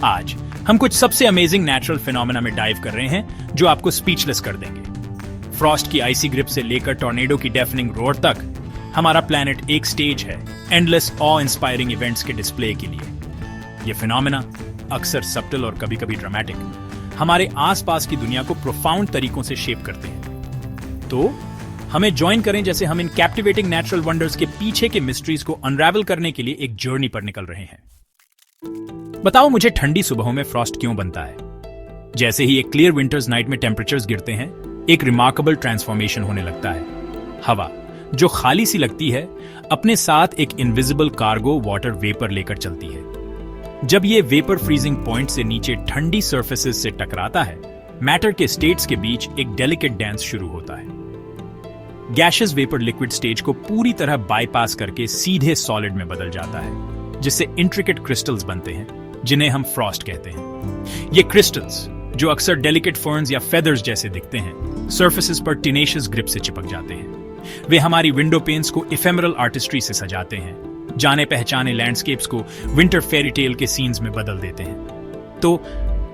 आज हम कुछ सबसे अमेजिंग नेचुरल फिनोमेना में डाइव कर रहे हैं जो आपको स्पीचलेस कर देंगे। फ्रॉस्ट की आइसी ग्रिप से लेकर टॉर्नेडो की डेफनिंग रोर तक, हमारा प्लैनेट एक स्टेज है एंडलेस ऑ इंस्पायरिंग इवेंट्स के डिस्प्ले के लिए। ये फिनोमेना अक्सर सब्टल और कभी कभी ड्रामेटिक हमारे आसपास की दुनिया को प्रोफाउंड तरीकों से शेप करते हैं। तो हमें ज्वाइन करें जैसे हम इन कैप्टिवेटिंग नेचुरल वंडर्स के पीछे के मिस्ट्रीज को अनरैवल करने के लिए एक जर्नी पर निकल रहे हैं। बताओ मुझे ठंडी सुबहों में फ्रॉस्ट क्यों बनता है? जैसे ही एक क्लियर विंटर्स नाइट में टेम्परेचर्स गिरते हैं, एक रिमार्केबल ट्रांसफॉर्मेशन होने लगता है। हवा जो खाली सी लगती है, अपने साथ एक इनविजिबल कार्गो वाटर वेपर लेकर चलती है। जब ये वेपर फ्रीजिंग पॉइंट से नीचे ठंडी सर्फेसेस से टकराता है, मैटर के स्टेट्स के बीच एक डेलिकेट डांस शुरू होता है। गैशियस वेपर लिक्विड स्टेज को पूरी तरह बाईपास करके सीधे सॉलिड में बदल जाता है, जिससे इंट्रिकेट क्रिस्टल्स बनते हैं जिन्हें हम फ्रॉस्ट कहते हैं। ये क्रिस्टल्स जो अक्सर डेलिकेट फर्न्स या फेदर्स जैसे दिखते हैं, सरफेसेस पर टिनेशियस ग्रिप से चिपक जाते हैं। वे हमारी विंडो पेन्स को इफेमरल आर्टिस्ट्री से सजाते हैं, जाने पहचाने लैंडस्केप्स को विंटर फेरी टेल के सीन्स में बदल देते हैं। तो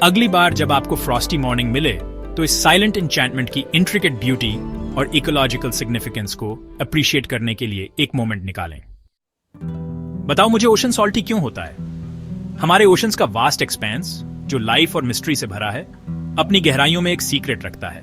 अगली बार जब आपको फ्रॉस्टी मॉर्निंग मिले, तो इस साइलेंट एन्चैंटमेंट की इंट्रिकेट ब्यूटी और इकोलॉजिकल सिग्निफिकेंस को अप्रिशिएट करने के लिए एक मोमेंट निकालें। बताओ मुझे ओशन सॉल्टी क्यों होता है? हमारे ओशंस का वास्ट एक्सपेंस जो लाइफ और मिस्ट्री से भरा है, अपनी गहराइयों में एक सीक्रेट रखता है।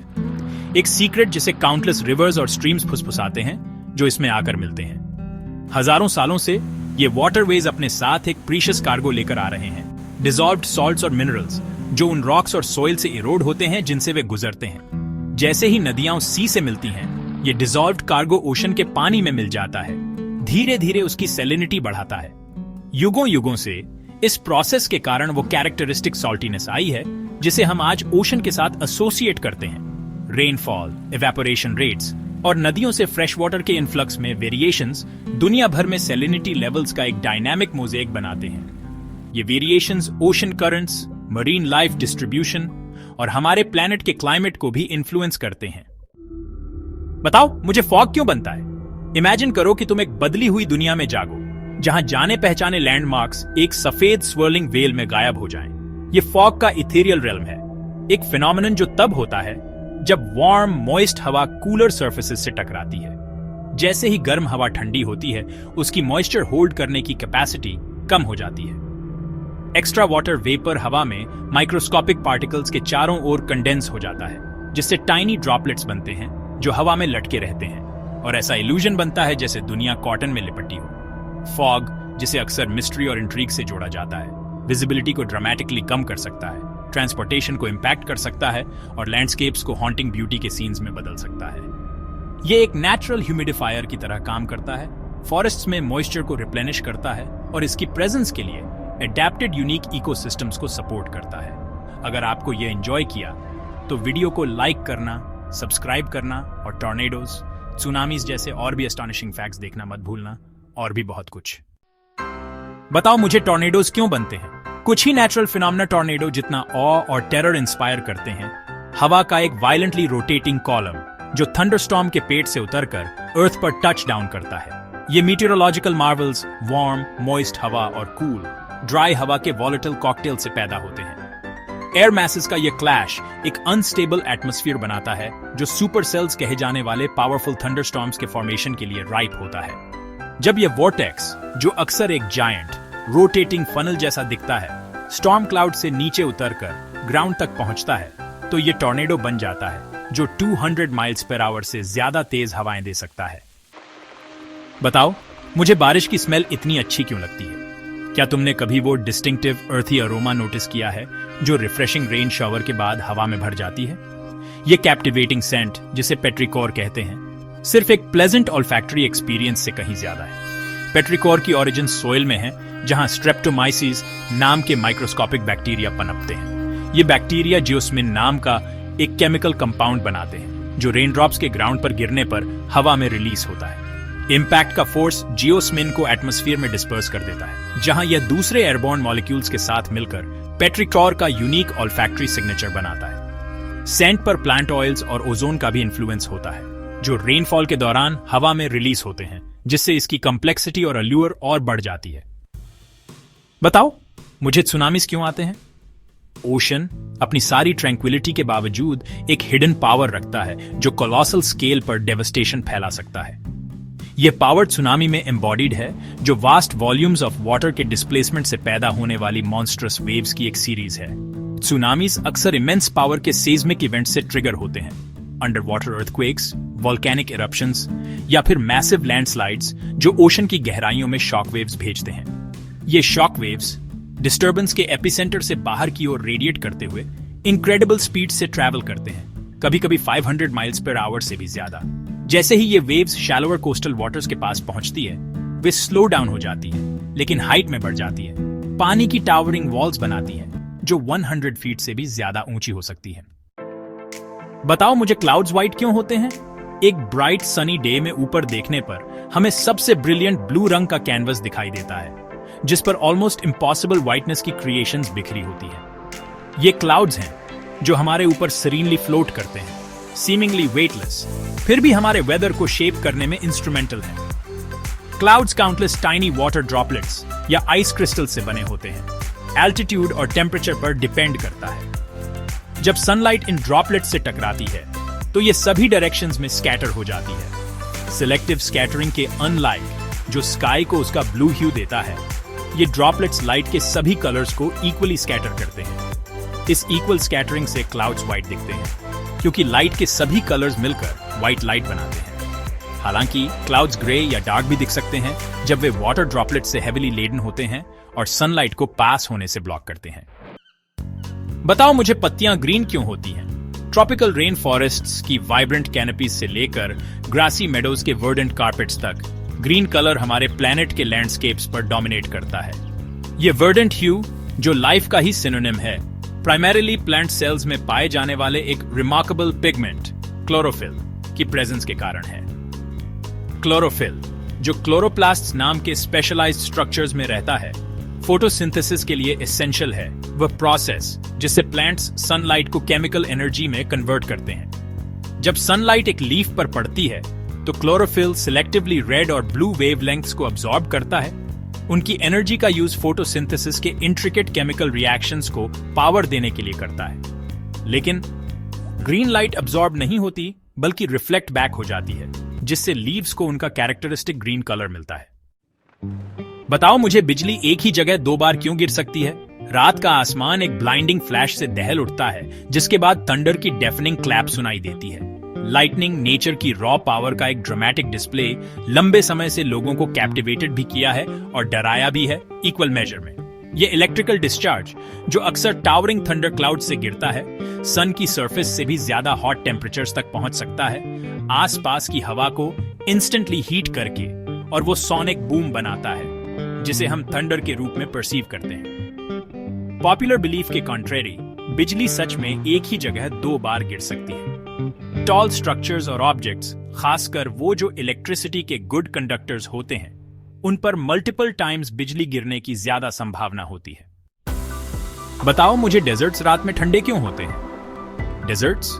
एक सीक्रेट जिसे काउंटलेस रिवर्स और स्ट्रीम्स फुसफुसाते हैं जो इसमें आकर मिलते हैं। हजारों सालों से ये वाटरवेज अपने साथ एक प्रीशियस कार्गो लेकर आ रहे हैं, डिसॉल्व्ड सॉल्ट्स और मिनरल्स जो उन रॉक्स और सॉइल से इरोड होते हैं जिनसे वे गुजरते हैं। जैसे ही नदियां उस सी से मिलती हैं, ये डिसॉल्व्ड कार्गो ओशन के पानी में मिल जाता है, धीरे धीरे उसकी सैलिनिटी बढ़ाता है। युगों युगों से इस प्रोसेस के कारण वो कैरेक्टरिस्टिक सॉल्टीनेस आई है जिसे हम आज ओशन के साथ एसोसिएट करते हैं। रेनफॉल, इवेपोरेशन रेट्स और नदियों से फ्रेश वाटर के इन्फ्लक्स में वेरिएशंस दुनिया भर में सैलिनिटी लेवल्स का एक डायनामिक मोज़ेक बनाते हैं। ये variations ocean currents, marine life distribution और हमारे प्लैनेट के क्लाइमेट को भी इन्फ्लुएंस करते हैं। बताओ मुझे फॉग क्यों बनता है? इमेजिन करो कि तुम एक बदली हुई दुनिया में जागो, जहां जाने पहचाने लैंडमार्क्स एक सफेद स्वर्लिंग वेल में गायब हो जाएं। ये फॉग का इथेरियल रेल्म है, एक फिनोमेनन जो तब होता है जब वार्म मॉइस्ट हवा कूलर सर्फेसेस से टकराती है। जैसे ही गर्म हवा ठंडी होती है, उसकी मॉइस्चर होल्ड करने की कैपेसिटी कम हो जाती है। एक्स्ट्रा वाटर वेपर हवा में माइक्रोस्कोपिक पार्टिकल्स के चारों ओर कंडेंस हो जाता है, जिससे टाइनी ड्रॉपलेट्स बनते हैं जो हवा में लटके रहते हैं, और ऐसा इल्यूजन बनता है जैसे दुनिया कॉटन में लिपटी हो। फॉग, जिसे अक्सर मिस्ट्री और इंट्रीग से जोड़ा जाता है, विजिबिलिटी को ड्रामेटिकली कम कर सकता है, ट्रांसपोर्टेशन को इंपैक्ट कर सकता है और लैंडस्केप्स को हॉन्टिंग ब्यूटी के सीन्स में बदल सकता है। ये एक नेचुरल ह्यूमिडिफायर की तरह काम करता है, फॉरेस्ट्स में मॉइस्चर को रिप्लेनिश करता है और इसकी प्रेजेंस के लिए एडेप्टेड यूनिक इकोसिस्टम्स को सपोर्ट करता है। अगर आपको ये एंजॉय किया तो वीडियो को लाइक करना, सब्सक्राइब करना और टॉर्नेडोज, सुनामीज जैसे और भी एस्टॉनिशिंग फैक्ट्स देखना मत भूलना, और भी बहुत कुछ। बताओ मुझे टॉर्नेडोज क्यों बनते हैं? कुछ ही नेचुरल फिनोमेना टॉर्नेडो जितना ऑ और टेरर इंस्पायर करते हैं। हवा का एक वायलेंटली रोटेटिंग कॉलम जो थंडरस्टॉर्म के पेट से उतरकर अर्थ पर टच डाउन करता है। ये मीटेरोलॉजिकल मार्वल्स वार्म, मॉइस्ट हवा और कूल, ड्राई हवा के वॉलेटाइल कॉकटेल से पैदा होते हैं। एयर मैसेस का ये क्लैश एक अनस्टेबल एटमॉस्फेयर बनाता है जो सुपर सेल्स कहे जाने वाले पावरफुल थंडरस्टॉर्म्स के फॉर्मेशन के लिए राइप होता है। जब ये वॉर्टेक्स, जो अक्सर एक जायंट रोटेटिंग फनल जैसा दिखता है, स्टॉर्म क्लाउड से नीचे उतरकर ग्राउंड तक पहुंचता है, तो ये टॉर्नेडो बन जाता है जो 200 माइल्स पर आवर से ज्यादा तेज हवाएं दे सकता है। बताओ मुझे बारिश की स्मेल इतनी अच्छी क्यों लगती है? क्या तुमने कभी वो डिस्टिंक्टिव अर्थी अरोमा नोटिस किया है जो रिफ्रेशिंग रेन शॉवर के बाद हवा में भर जाती है? ये कैप्टिवेटिंग सेंट, जिसे पेट्रिकोर कहते हैं, सिर्फ एक प्लेजेंट ऑल्फैक्टरी एक्सपीरियंस से कहीं ज्यादा है। पेट्रिकोर की ओरिजिन सोइल में है, जहां स्ट्रेप्टोमाइसिस नाम के माइक्रोस्कोपिक बैक्टीरिया पनपते हैं। ये बैक्टीरिया जियोस्मिन नाम का एक केमिकल कंपाउंड बनाते हैं जो रेनड्रॉप्स के ग्राउंड पर गिरने पर हवा में रिलीज होता है। इम्पैक्ट का फोर्स जियोस्मिन को एटमॉस्फेयर में डिस्पर्स कर देता है, जहां यह दूसरे एयरबॉर्न मॉलिक्यूल्स के साथ मिलकर पेट्रिकोर का यूनिक ऑल्फैक्टरी सिग्नेचर बनाता है। सेंट पर प्लांट ऑयल्स और ओजोन का भी इन्फ्लुएंस होता है, जो रेनफॉल के दौरान हवा में रिलीज होते हैं, जिससे इसकी कॉम्प्लेक्सिटी और अल्यूर और बढ़ जाती है। बताओ मुझे सुनामीज क्यों आते हैं? ओशन अपनी सारी ट्रैंक्विलिटी के बावजूद एक हिडन पावर रखता है जो कोलोसल स्केल पर डेवस्टेशन फैला सकता है। यह पावर सुनामी में एम्बॉडीड है, जो वास्ट वॉल्यूम्स ऑफ वाटर के डिस्प्लेसमेंट से पैदा होने वाली मॉन्स्ट्रस वेव्स की एक सीरीज है। सुनामीज अक्सर इमेंस पावर के सेस्मिक इवेंट से ट्रिगर होते हैं, under water earthquakes, volcanic eruptions या फिर मैसिव लैंडस्लाइड्स जो ओशन की गहराइयों में शॉक वेव्स भेजते हैं। ये शॉक वेव्स डिस्टर्बेंस के एपिसेंटर से बाहर की ओर रेडिएट करते हुए इनक्रेडिबल स्पीड से ट्रैवल करते हैं, कभी-कभी 500 माइल्स पर आवर से भी ज्यादा। जैसे ही ये वेव्स शैलोअर कोस्टल वाटर्स के पास पहुंचती है, वे स्लो डाउन हो जाती है, लेकिन हाइट में बढ़ जाती है, पानी की टावरिंग वॉल्स बनाती है जो 100 फीट से भी ज्यादा ऊंची हो सकती है। बताओ मुझे क्लाउड्स व्हाइट क्यों होते हैं? एक ब्राइट सनी डे में ऊपर देखने पर हमें सबसे ब्रिलियंट ब्लू रंग का कैनवस दिखाई देता है, जिस पर ऑलमोस्ट इम्पॉसिबल व्हाइटनेस की क्रिएशंस बिखरी होती है। ये क्लाउड्स हैं जो हमारे ऊपर सीरीनली फ्लोट करते हैं, सीमिंगली वेटलेस, फिर भी हमारे वेदर को शेप करने में इंस्ट्रूमेंटल हैं। Clouds countless tiny water droplets या आइस क्रिस्टल से बने होते हैं। एल्टीट्यूड और टेम्परेचर पर डिपेंड करता है। जब सनलाइट इन ड्रॉपलेट्स से टकराती है तो ये सभी डायरेक्शंस में स्कैटर हो जाती है। सिलेक्टिव स्कैटरिंग के अनलाइक जो स्काई को उसका ब्लू ह्यू देता है, ये ड्रॉपलेट्स लाइट के सभी कलर्स को इक्वली स्कैटर करते हैं। इस इक्वल स्कैटरिंग से क्लाउड्स व्हाइट दिखते हैं, क्योंकि लाइट के सभी कलर्स मिलकर व्हाइट लाइट बनाते हैं। हालांकि क्लाउड्स ग्रे या डार्क भी दिख सकते हैं जब वे वाटर ड्रॉपलेट से हेवीली लेडन होते हैं और सनलाइट को पास होने से ब्लॉक करते हैं। बताओ मुझे पत्तियां ग्रीन क्यों होती हैं? ट्रॉपिकल रेन फॉरेस्ट्स की वाइब्रेंट कैनपीज से लेकर ग्रासी मेडोज के वर्डेंट कार्पेट्स तक ग्रीन कलर हमारे प्लेनेट के लैंडस्केप्स पर डोमिनेट करता है। ये वर्डेंट ह्यू, जो लाइफ का ही सिनोनिम है, प्राइमरीली प्लांट सेल्स में पाए जाने वाले एक रिमार्केबल पिगमेंट क्लोरोफिल की प्रेजेंस के कारण है। क्लोरोफिल, जो क्लोरोप्लास्ट नाम के स्पेशलाइज्ड स्ट्रक्चर्स में रहता है, फोटोसिंथेसिस के लिए एसेंशियल है। वह प्रोसेस जिससे प्लांट्स सनलाइट को केमिकल एनर्जी में कन्वर्ट करते हैं। जब सनलाइट एक लीफ पर पड़ती है तो क्लोरोफिल सिलेक्टिवली रेड और ब्लू वेवलेंथ्स को अब्सॉर्ब करता है। उनकी एनर्जी का यूज फोटोसिंथेसिस के इंट्रिकेट केमिकल रिएक्शंस को पावर देने के लिए करता है। लेकिन ग्रीन लाइट अब्सॉर्ब नहीं होती, बल्कि रिफ्लेक्ट बैक हो जाती है, जिससे लीव्स को उनका कैरेक्टरिस्टिक ग्रीन कलर मिलता है। बताओ मुझे बिजली एक ही जगह 2 बार क्यों गिर सकती है? रात का आसमान एक ब्लाइंडिंग फ्लैश से दहल उठता है, जिसके बाद थंडर की डेफनिंग क्लैप सुनाई देती है। लाइटनिंग नेचर की रॉ पावर का एक ड्रामेटिक डिस्प्ले लंबे समय से लोगों को कैप्टिवेटेड भी किया है और डराया भी है इक्वल मेजर में। ये इलेक्ट्रिकल डिस्चार्ज, जो अक्सर टावरिंग थंडर क्लाउड से गिरता है, सन की सरफेस से भी ज्यादा हॉट टेम्परेचर्स तक पहुंच सकता है, आसपास की हवा को इंस्टेंटली हीट करके, और वो सोनिक बूम बनाता है, जिसे हम थंडर के रूप में परसीव करते हैं। पॉपुलर बिलीफ के कॉन्ट्रेरी, बिजली सच में एक ही जगह 2 बार गिर सकती है। टॉल स्ट्रक्चर्स और ऑब्जेक्ट्स, खासकर वो जो इलेक्ट्रिसिटी के गुड कंडक्टर्स होते हैं, उन पर मल्टीपल टाइम्स बिजली गिरने की ज्यादा संभावना होती है। बताओ मुझे डेजर्ट्स रात में ठंडे क्यों होते हैं? डेजर्ट्स,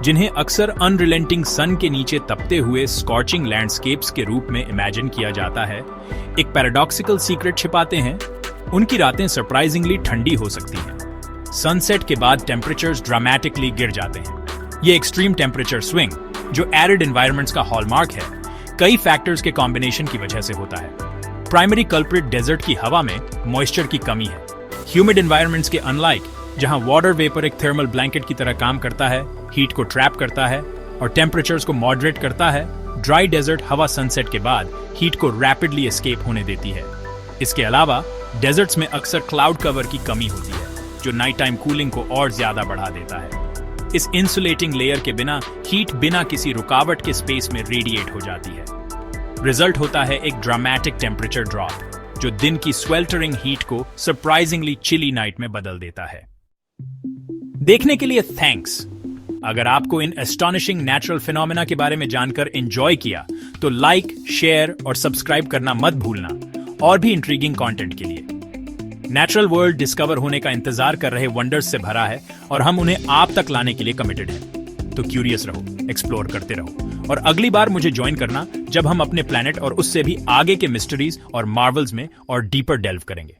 जिन्हें अक्सर अनरिलेंटिंग सन के नीचे तपते हुए स्कॉर्चिंग लैंडस्केप्स के रूप में इमेजिन किया जाता है, एक पैराडॉक्सिकल सीक्रेट छिपाते हैं। उनकी रातें सरप्राइजिंगली ठंडी हो सकती हैं। सनसेट के बाद टेम्परेचर्स ड्रामेटिकली गिर जाते हैं। ये एक्सट्रीम टेम्परेचर स्विंग, जो एरिड एनवायरनमेंट्स का हॉलमार्क है, कई फैक्टर्स के कॉम्बिनेशन की वजह से होता है। प्राइमरी कल्प्रिट डेजर्ट की हवा में मॉइस्चर की कमी है। ह्यूमिड एनवायरनमेंट्स के अनलाइक, जहां वाटर वेपर एक थर्मल ब्लैंकेट की तरह काम करता है, हीट को ट्रैप करता है और टेम्परेचर्स को मॉडरेट करता है, ड्राई डेजर्ट हवा सनसेट के बाद हीट को रैपिडली एस्केप होने देती है। इसके अलावा डेजर्ट्स में अक्सर क्लाउड कवर की कमी होती है, जो नाइट टाइम कूलिंग को और ज्यादा बढ़ा देता है। इस इंसुलेटिंग लेयर के बिना हीट बिना किसी रुकावट के स्पेस में रेडिएट हो जाती है। रिजल्ट होता है एक ड्रामेटिक टेम्परेचर ड्रॉप, जो दिन की स्वेल्टरिंग हीट को सरप्राइजिंगली चिली नाइट में बदल देता है। देखने के लिए थैंक्स। अगर आपको इन एस्टॉनिशिंग नेचुरल फिनोमेना के बारे में जानकर एंजॉय किया तो लाइक, शेयर और सब्सक्राइब करना मत भूलना, और भी इंट्रीगिंग कंटेंट के लिए। नेचुरल वर्ल्ड डिस्कवर होने का इंतजार कर रहे वंडर्स से भरा है और हम उन्हें आप तक लाने के लिए कमिटेड हैं। तो क्यूरियस रहो, एक्सप्लोर करते रहो और अगली बार मुझे ज्वाइन करना जब हम अपने प्लैनेट और उससे भी आगे के मिस्ट्रीज और मार्वल्स में और डीपर डेल्व करेंगे।